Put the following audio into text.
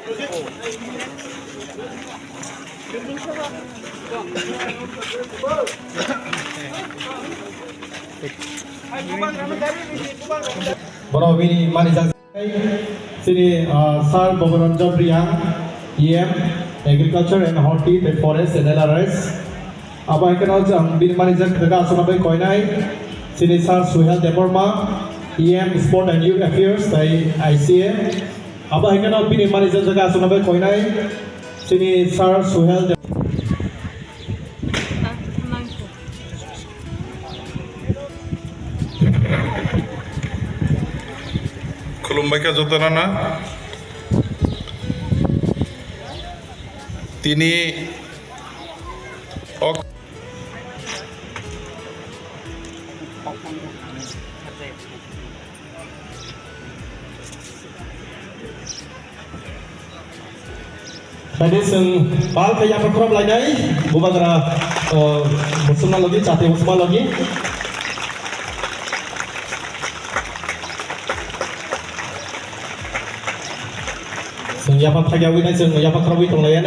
Borok ini manajer sini Sar Bogoranjab Riang EM Agriculture and Horti and Forest and LRS. Apa yang kenal jang bin manajer kerja asunabai koinai sini Sar Suhel Deporma EM Sport and Youth Affairs dari ICA. Apa yang kenal bin manajer kerja asunabai koinai sini Sar Suhel Khulok jotanana Tini tadi seng bal kayak perkara lagi Bubagra bersama lagi Chati bersama lagi seng ya pak lagi awin seng ya pak kerawi tong layan